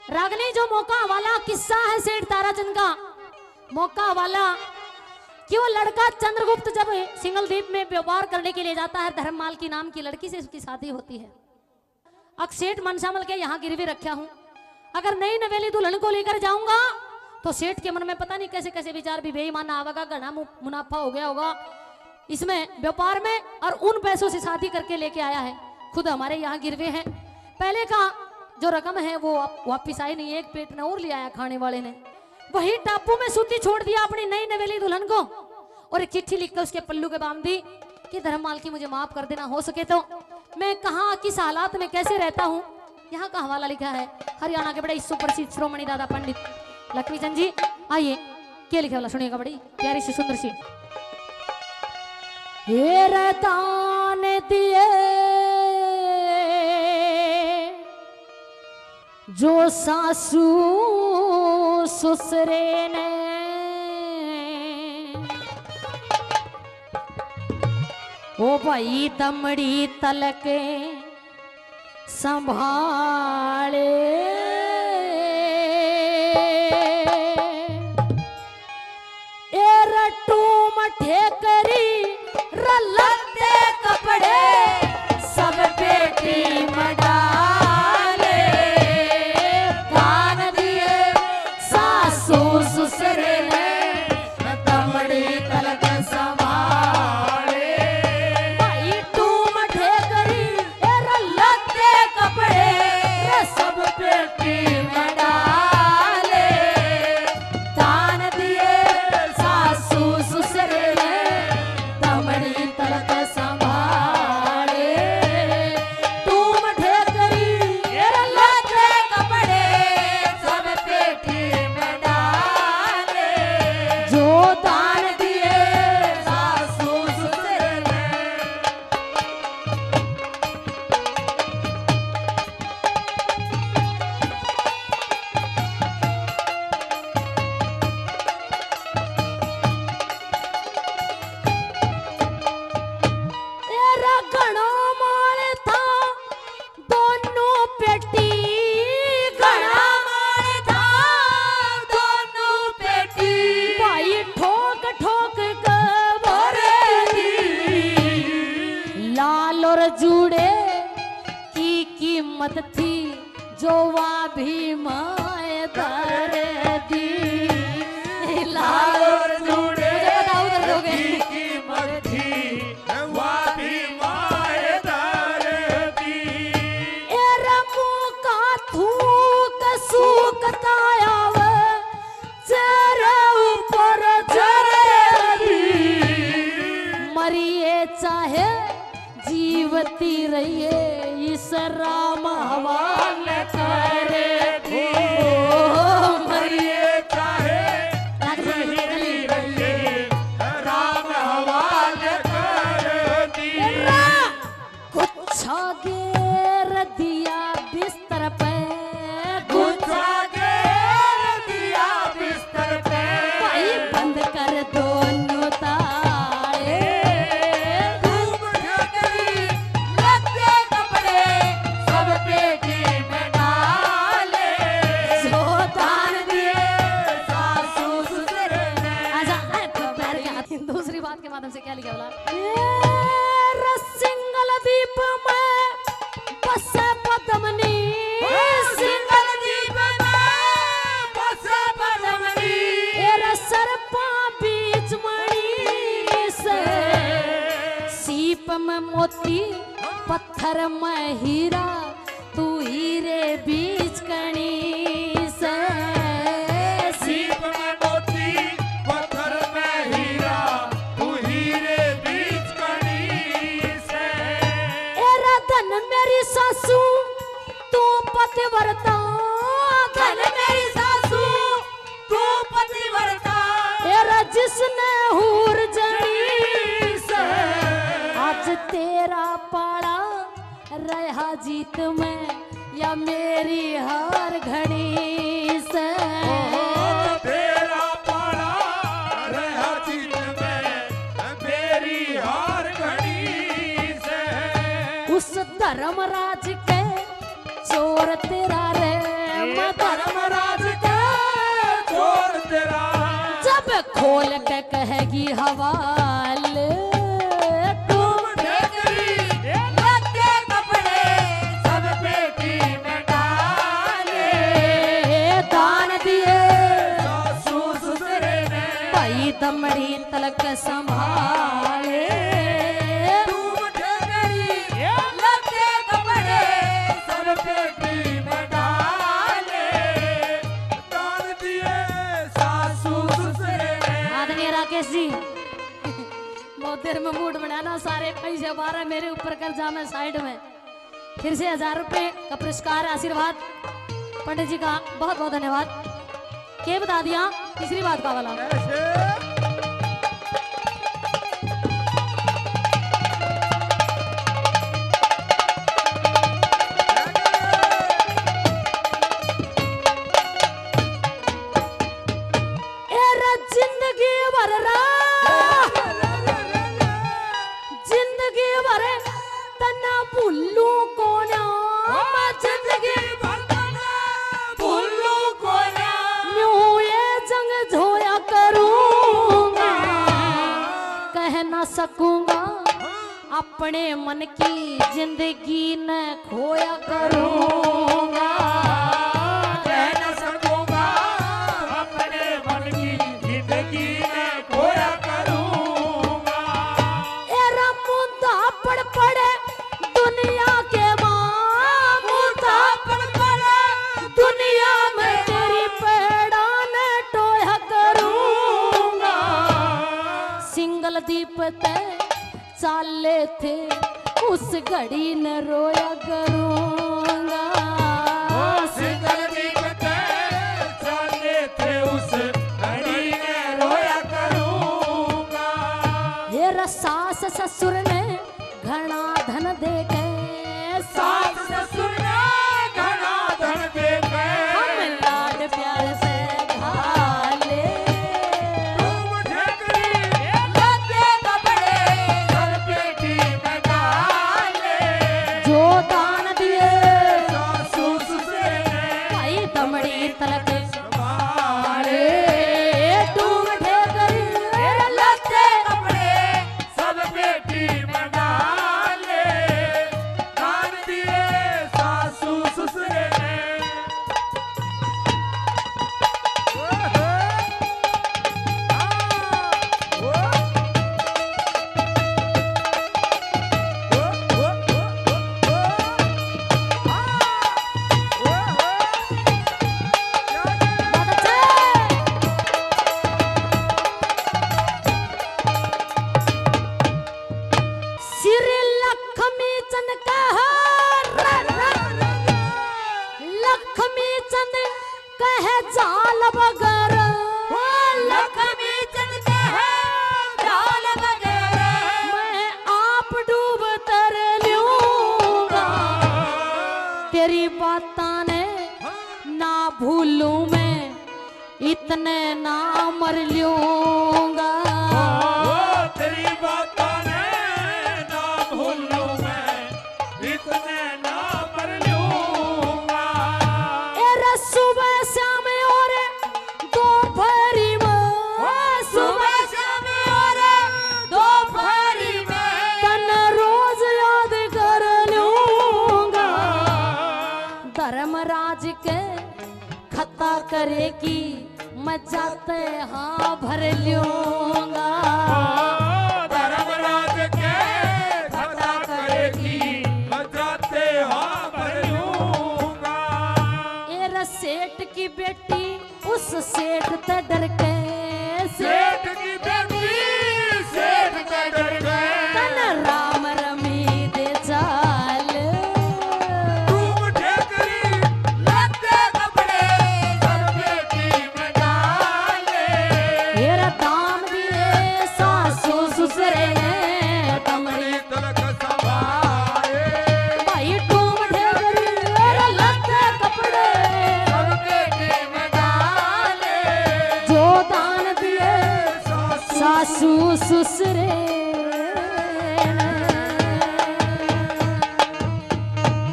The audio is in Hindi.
रागनी जो मौका वाला किस्सा है सेठ ताराचंद का, मौका वाला कि वो लड़का चंद्रगुप्त जब सिंगलदीप में व्यापार करने के लिए जाता है, धर्ममाल की नाम की लड़की से उसकी शादी होती है। अब सेठ मनसामल के यहाँ गिरवी रखा हूं, अगर नई नवेली दुल्हन को लेकर जाऊंगा तो सेठ के मन में पता नहीं कैसे कैसे विचार भी बेईमान आवेगा, घना मुनाफा हो गया होगा इसमें व्यापार में, और उन पैसों से शादी करके लेके आया है। खुद हमारे यहाँ गिरवे हैं, पहले का जो रकम है वो वापिस आई नहीं, एक पेट ने और ले आया खाने वाले ने, वही टापू में सूती छोड़ दिया अपनी नई नवेली दुल्हन को, और एक चिट्ठी लिखकर उसके पल्लू के बांध दी कि धर्ममाल की मुझे माफ कर देना, हो सके तो मैं कहाँ किस हालात में कैसे रहता हूँ। यहाँ का हवाला लिखा है हरियाणा के बड़े सुप्रसिद्ध श्रोमणी दादा पंडित लक्ष्मीचंद जी। आइए क्या लिखा वाला सुनिएगा, बड़ी प्यारी सी सुंदर सी। ये रतान दिए जो सासू ससुरे ने, ओ भाई दमड़ी तलक संभाले, ए रट्टू मठे करी रलते कपड़े सब बेटी मडाले, दान दिए सासू ससुरे ने दमड़ी तलक संभाले, भाई तू मठे करी रलते कपड़े सब बेटी मडाले, दान दिए सासू ससुरे ने दमड़ी तलक संभाले, तू मठे करी रलते कपड़े सब बेटी मडाले, जो दान दिए सासू ससुरे ने। तेरा घणो माल था दोनों पेटी, घणा माल था दोनों पेटी, भाई ठोक ठोक कर भरेगी, लाल और जूड़े की कीमत थी जो वह भी माए दर दी, लाल और जूड़े उधर दोगे कीमत थी वह भी मायदार दी, ए रमू का थूक सूखतायाव चेहरे ऊपर जरेगी, मरिए चाहे जीवती रहिए इस राम हवाले करेगी, मरिए चाहे नहीं रहिए राम हवाले कर दी, कुछ गेर दिया बिस्तर पे, कुछ घेर दिया बिस्तर पे, भाई बंद कर दोनों ताले, धूप ढकरी लत्ते कपड़े सब पेटी में डाले, जो दान दिए सासू ससुरे ने। आजा पैर के हाथ। दूसरी बात के माध्यम से क्या लिखा बोला, सिंगल दीप में बसे पद्मनी, सिंगल दीप में बसे पद्मनी, तेरा सर्पा बीच मणि से, सीप में मोती पत्थर में हीरा, तू हीरे बीच कणी से, सीप में मोती पत्थर में हीरा, तू हीरे बीच कणी से, एरा धन मेरी सासू तू पतिव्रता, धन मेरी सासू तू पतिव्रता, एरा जिसने हूर जड़ी से, आज तेरा पाड़ा रहा जीत में या मेरी हार घड़ी से, तेरा पाड़ा रहा जीत में मेरी हार घड़ी से, उस धर्मराज के चोर तेरा रे, मैं धर्म खोल के कहेगी हवाले तुम ठेकरी लत्ते कपड़े सब पेटी में डाले दान दिए सासू ससुरे ने भाई दमड़ी तलक संभाले तुम ठेकरी लत्ते कपड़े सब पेटी में डाले दान दिए सासू ससुरे ने। आदरणीय राकेश जी बहुत देर में मूड बनाना सारे पैसे 12 मेरे ऊपर कर जा मैं साइड में फिर से 1000 रुपए का पुरस्कार आशीर्वाद पंडित जी का बहुत बहुत धन्यवाद। के बता दिया तीसरी बात का वाला एरा जिंदगी भर जिंदगी भर तना भूलू कोना मैं जिंदगी भूलू को ना यूं ये जंग झोया करूंगा कह ना सकूंगा अपने मन की जिंदगी न खोया करूंगा कह न सकूंगा अपने मन की जिंदगी में खोया करूंगा। एरा मुद्दा पड़ पड़े दुनिया के मां मुद्दा पड़ पड़े दुनिया में तेरी पेड़ा न टोया करूंगा सिंगल दीप ते चाले थे उस घड़ी न रोया करूंगा सिंगल दीप ते चले थे उस घड़ी में रोया करूंगा। ये सास ससुर ने घना धन दे के सास ससुर ने घना धन दे के हम लाड प्यार से घाले तुम ठेकरी लत्ते कपड़े घर पेटी में डाले जो दान दिए सासू ससुरे ने भाई दमड़ी तलक संभाले तुम ठेकरी लत्ते कपड़े सब पेटी में डाले दान दिए सासू ससुरे ने। बहुत अच्छे श्री लक्ष्मी चंद का लक्ष्मी चंद कह जाल बगर लक्ष्मी चंद के है जाल वगैरह मैं आप डूब तर लूंगा तेरी बातां ने ना भूलूं मैं इतने ना मर लूंगा तेरी बातों ने ना भूलूं मैं इतने ना मर लूंगा। एरा सुबह शाम और दोपहरी में सुबह शाम और दोपहरी में तन रोज याद कर लूंगा धर्मराज के खता करेगी मैं जाते हाँ भर लूंगा धर्मराज के खता करेगी जाते हाँ भर लूंगा। एरा सेठ की बेटी उस सेठ ते डर के सेठ की